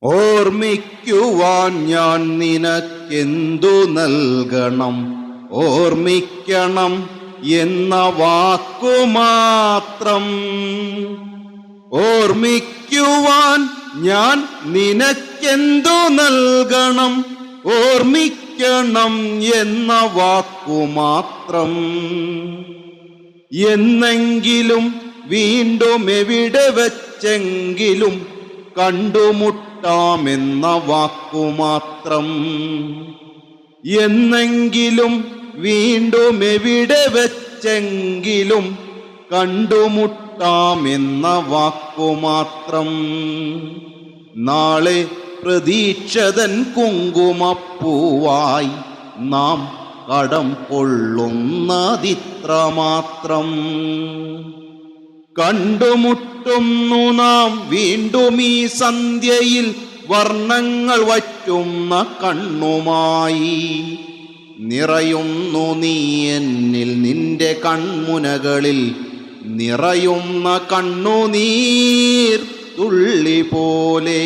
ഓർമ്മിക്കുവാൻ ഞാൻ നിനക്കെന്തു നൽകണം? ഓർമ്മിക്കണം എന്ന വാക്കുമാത്രം. ഓർമ്മിക്കുവാൻ ഞാൻ നിനക്കെന്തു നൽകണം? ഓർമ്മിക്കണം എന്ന വാക്കുമാത്രം. എന്നെങ്കിലും വീണ്ടും എവിടെ വെച്ചെങ്കിലും കണ്ടുമുട്ടാമെന്ന വാക്കുമാത്രം. എന്നെങ്കിലും വീണ്ടും എവിടെ വെച്ചെങ്കിലും കണ്ടുമുട്ടാമെന്ന വാക്കുമാത്രം. നാളെ പ്രതീക്ഷതൻ കുങ്കുമപ്പൂവായി നാം കടം കൊള്ളുന്നതിത്രമാത്രം. കണ്ടുമുട്ടുന്നു നാം വീണ്ടും ഈ സന്ധ്യയിൽ വർണ്ണങ്ങൾ വറ്റുന്ന കണ്ണുമായി. നിറയുന്നു നീ എന്നിൽ നിന്റെ കൺമുനകളിൽ നിറയുന്ന കണ്ണുനീർ തുള്ളി പോലെ.